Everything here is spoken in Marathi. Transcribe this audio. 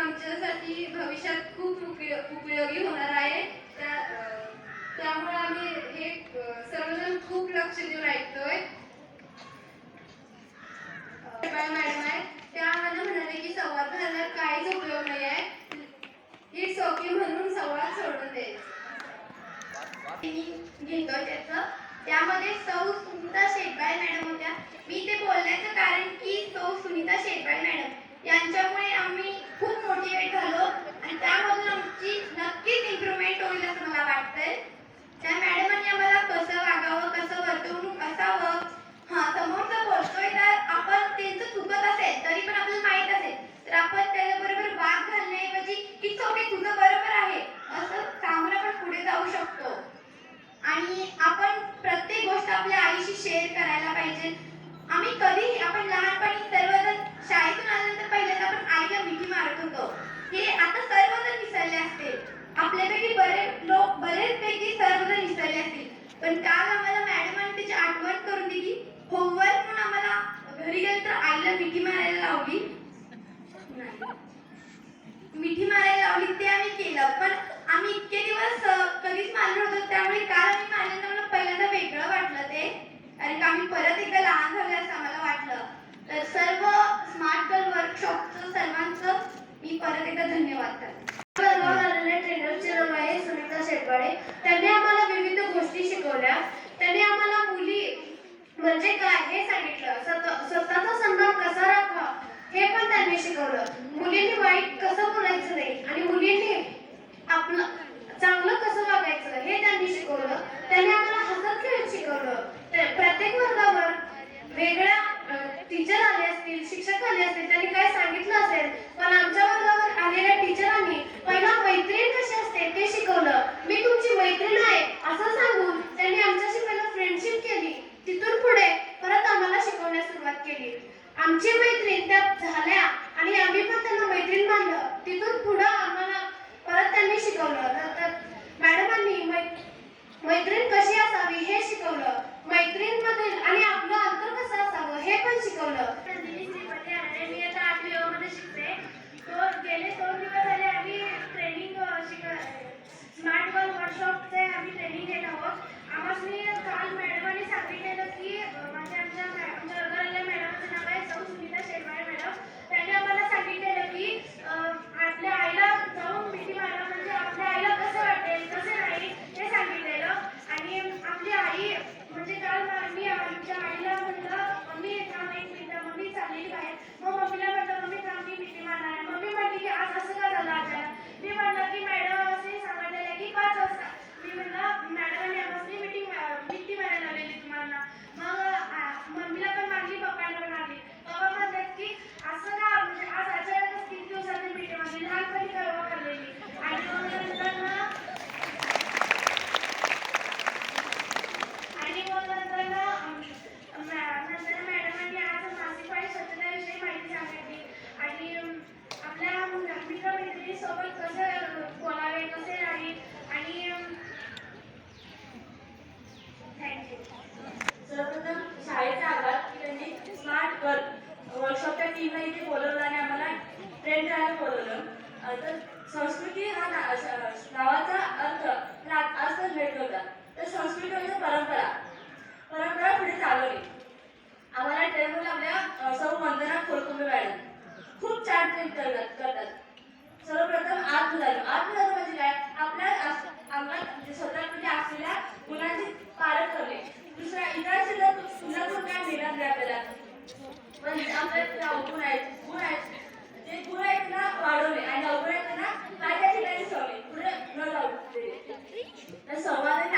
आमच्यासाठी भविष्यात खूप उपयोगी होणार आहे. त्यामुळे आम्ही हे सर्वजण खूप लक्ष देऊन ऐकतोय. मॅडम आहे त्या आम्हाला म्हणाले की संवाद घालण्यात काहीच उपयोग नाही आहे. इट्स ओके म्हणून संवाद सोडून द्यायचा. घेतोय त्यामध्ये सौ सुनीता शेटबाय मॅडम होत्या. मी ते बोलण्याचं कारण की सौ सुनीता शेटबाय मॅडम यांच्यामुळे आम्ही खूप मोटिवेट झालो आणि त्यामधून आमची नक्कीच इम्प्रूव्हमेंट होईल असं मला वाटतंय. त्या मॅडमांनी आम्हाला कसं वागावं, कसं वर्तवणूक असावं, समोरचं बोलतोय तर आपण त्यांचं चुकत असेल तरी पण आपल्याला माहीत असेल तर आपण त्याच्याबरोबर वाद घालण्याऐवजी इट्स ओके तुझं बरोबर आहे असं सांगून आपण पुढे जाऊ शकतो. आणि आपण प्रत्येक गोष्ट आपल्या आईशी शेअर करायला पाहिजे. आम्ही कधीही आपण लहानपणी सर्वजण शाळेतून आल्यानंतर पहिल्यांदा आपण आईला मिठी मारत होतो. हे आता सर्वजण विसरले असतील. आपल्यापैकी बरेचपैकी सर्वजण विसरले असतील. पण काल आम्हाला मॅडमांनी त्याची आठवण करून दिली. होमवर्क म्हणून आम्हाला घरी गेलं तर आईला मिठी मारायला लावली. ते आम्ही केलं. पण आम्ही इतके दिवस कधीच मारलो होतो त्यामुळे काल आम्ही मारल्यानंतर मला पहिल्यांदा वेगळं वाटलं ते. कारण आम्ही परत एकदा लहान झाले असं आम्हाला वाटलं. तर सर्व स्मार्ट गर्ल वर्कशॉपचं सर्वांचं मी परत एकदा धन्यवाद करते. ट्रेनरचे नाव आहे सुनीता शेटवाडे. त्यांनी आम्हाला विविध गोष्टी शिकवल्या. त्यांनी आम्हाला मुली म्हणजे काय हे सांगितलं. स्वतःचा सन्मान कसा राखावा हे पण त्यांनी शिकवलं. मुलींनी वाईट कसं बोलायचं नाही आणि मुलींनी आपलं चांगलं कसं वागायचं हे त्यांनी शिकवलं. त्यांनी आम्हाला हसत खेळत शिकवलं. प्रत्येक वर्गावर वेगळ्या टीचर आले असतील, शिक्षक आले असतील, त्यांनी काय सांगितलं असेल, पण आमच्या वर्गावर आलेल्या टीचरांनी पहिला मैत्रीण कशी असते ते शिकवलं. मी तुमची मैत्रीण आहे असं सांगून त्यांनी आमच्याशी पहिला फ्रेंडशिप केली. तिथून पुढे परत आम्हाला शिकवण्यास सुरुवात केली. आमची मैत्रीण त्या झाल्या आणि आम्ही पण त्यांना मैत्रीण मानलं. तिथून पुढे आम्हाला परत त्यांनी शिकवलं. नंतर मॅडमांनी मैत्रीण कशी असावी हे शिकवलं. मैत्रीणमधील आणि आपलं अंतर कसं असावं हे पण शिकवलं. मी आता 8वी मध्ये शिकते. गेले 2 दिवस झाले आम्ही ट्रेनिंग स्मार्ट गर्ल वर्कशॉपचे आम्ही ट्रेनिंग घेत आहोत. आम्हाला काल मॅडमांनी सांगितलेलं की आमच्या वर्गातल्या मॅडमचं नाव आहे सौ सुनीता शेटवाडे मॅडम. त्यांनी आम्हाला सांगितलेलं की आपल्या आईला जाऊन मिठी मारा म्हणजे आपल्या आईला कसं वाटेल कसं नाही हे सांगितलेलं. आणि आपली आई म्हणजे काल मी आमच्या आईला म्हटलं मम्मी थांब एक मिनिट. मम्मी चाललेली बाहेर. मग मम्मीला म्हटलं मम्मी थांब मी मिठी मारणार आहे. मम्मी म्हटली की आज असं का झालं अचानक. मी म्हटलं की मॅडम असे सांगितलेलं की 5 वाजता. मी म्हटलं मॅडमांनी आम्हाला मिठी मारायला लावलेली तुम्हाला. मग मम्मीला पण मारली, पप्पाला पण मारली. पप्पा म्हणतात की असं का म्हणजे आज अचानकच 3 दिवसांनी मिठी मारली, लहानपणी करवा करलेली. आणि मग नंतर मॅडमांनी आज मासिक पाळी स्वच्छतेविषयी माहिती सांगितली. आणि आपल्या मित्रमैत्रिणींसोबत कसं बोलावे कसे नाही. आणि थँक्यू. सर्वप्रथम शाळेच्या आवाज की त्यांनी स्मार्ट गर्ल वर्कशॉपच्या टीमला इथे बोलवलं आणि आम्हाला ट्रेन करायला बोलवलं. तर संस्कृती हा नावाचा अर्थ भेट होता. तर संस्कृती म्हणजे परंपरा पुढे चालवली. आम्हाला ट्रेनमध्ये आपल्या सौ वंदना खोलकुंबे मॅडम खूप छान ट्रेन करतात. सर्वप्रथम आत्मधर्म म्हणजे काय, आपल्या अंगात स्वतःमध्ये असलेल्या गुणांची पारख करणे. दुसरा इतरांशी तुलना काय मिळणार नाही आपल्याला. पण आपल्याला गुण आहेत ते गुण आहेत ना वाढवणे आणि अवघड आहेत ना काय त्या ठिकाणी ठेवणे पुढे न जाऊ. तर संवाद आणि